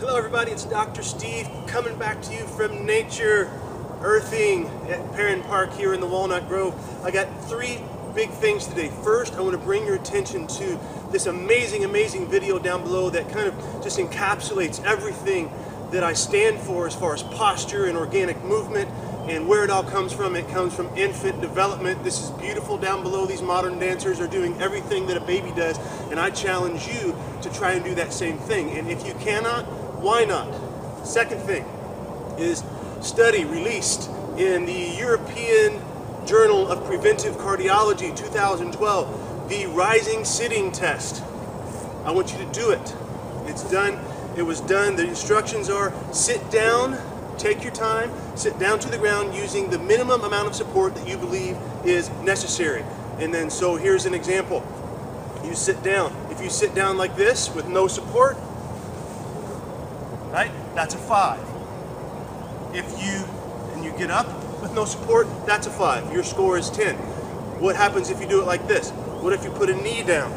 Hello everybody, it's Dr. Steve coming back to you from nature, earthing at Perrin Park here in the Walnut Grove. I got three big things today. First, I want to bring your attention to this amazing video down below that kind of just encapsulates everything that I stand for as far as posture and organic movement and where it all comes from. It comes from infant development. This is beautiful down below. These modern dancers are doing everything that a baby does, and I challenge you to try and do that same thing. And if you cannot, why not? Second thing is study released in the European Journal of Preventive Cardiology 2012, the rising sitting test. I want you to do it. It's done. It was done. The instructions are sit down, take your time, sit down to the ground using the minimum amount of support that you believe is necessary. And then, so here's an example. You sit down. If you sit down like this with no support, right, that's a 5. If you get up with no support, that's a 5. Your score is 10. What happens if you do it like this? What if you put a knee down?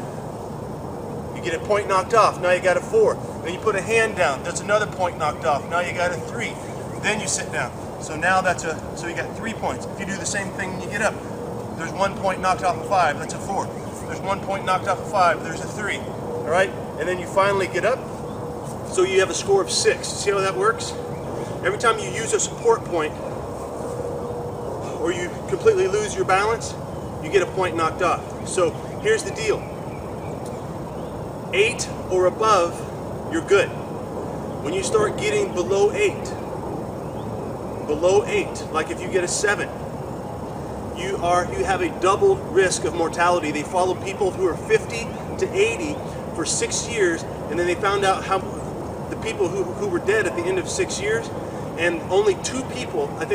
You get a point knocked off. Now you got a 4. Then you put a hand down. That's another point knocked off. Now you got a 3. Then you sit down. So now so you got 3 points. If you do the same thing when you get up, there's 1 point knocked off of 5. That's a 4. There's 1 point knocked off of 5. There's a 3. All right? And then you finally get up. So you have a score of 6. See how that works? Every time you use a support point or you completely lose your balance, you get a point knocked off. So here's the deal. 8 or above, you're good. When you start getting below 8, like if you get a 7, you have a doubled risk of mortality. They followed people who are 50 to 80 for 6 years, and then they found out how the people who were dead at the end of 6 years, and only 2 people, I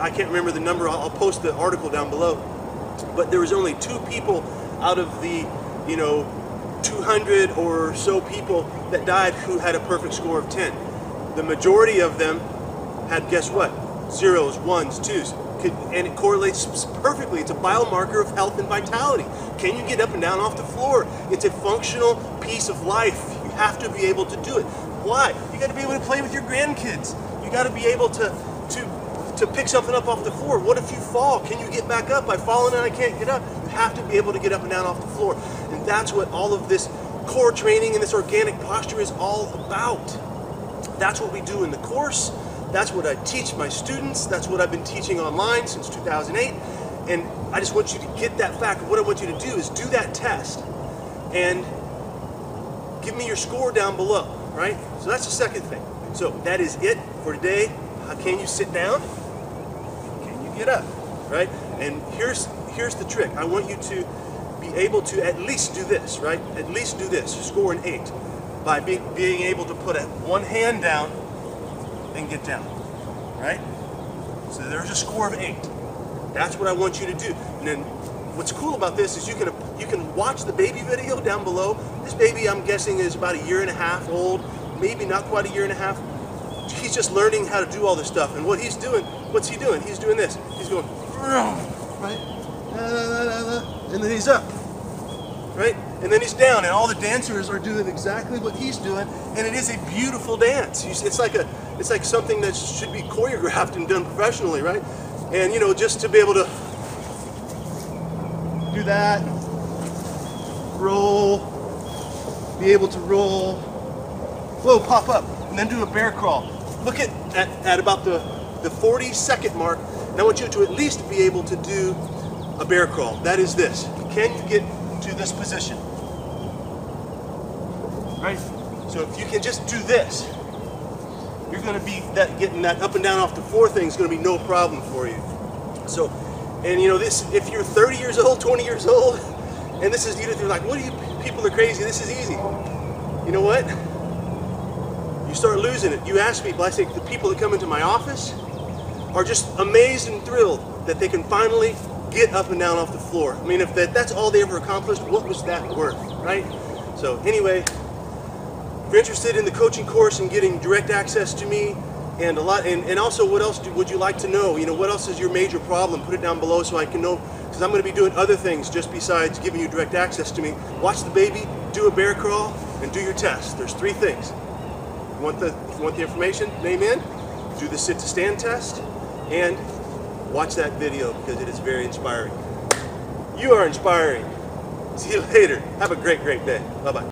can't remember the number, I'll post the article down below, but there was only 2 people out of the 200 or so people that died who had a perfect score of 10. The majority of them had, guess what, 0s, 1s, 2s, and it correlates perfectly. It's a biomarker of health and vitality. Can you get up and down off the floor? It's a functional piece of life. You have to be able to do it. Why? You got to be able to play with your grandkids. You got to be able to pick something up off the floor. What if you fall? Can you get back up? I've fallen and I can't get up. You have to be able to get up and down off the floor. And that's what all of this core training and this organic posture is all about. That's what we do in the course. That's what I teach my students. That's what I've been teaching online since 2008. And I just want you to get that fact. What I want you to do is do that test and give me your score down below, right? So that's the second thing. So that is it for today. Can you sit down? Can you get up, right? And here's the trick. I want you to be able to at least do this, right? At least do this, score an 8, by being able to put one hand down and get down, right? So there's a score of 8. That's what I want you to do. And then what's cool about this is you can watch the baby video down below. This baby, I'm guessing, is about 1.5 years old, maybe not quite 1.5 years. He's just learning how to do all this stuff. And what he's doing, what's he doing? He's doing this. He's going, right? And then he's up, right? And then he's down, and all the dancers are doing exactly what he's doing, and it is a beautiful dance. It's like something that should be choreographed and done professionally, right? And just to be able to do that, roll, be able to roll, whoa, pop up, and then do a bear crawl. Look at about the 40-second mark, and I want you to at least be able to do a bear crawl. That is this. Can you get to this position? Right? So if you can just do this, you're going to be getting that up and down off the floor thing is going to be no problem for you. So, and this, if you're 30 years old, 20 years old, and this is, you're like, what are you, people are crazy, this is easy. You know what? You start losing it. You ask people, I say the people that come into my office are just amazed and thrilled that they can finally get up and down off the floor. I mean, if that's all they ever accomplished, what was that worth, right? So anyway, if you're interested in the coaching course and getting direct access to me, and also what else would you like to know? What else is your major problem? Put it down below so I can know, because I'm going to be doing other things just besides giving you direct access to me. Watch the baby, do a bear crawl, and do your test. There's 3 things. You want the information, name in, do the sit to stand test, and watch that video because it is very inspiring. You are inspiring. See you later. Have a great day. Bye-bye.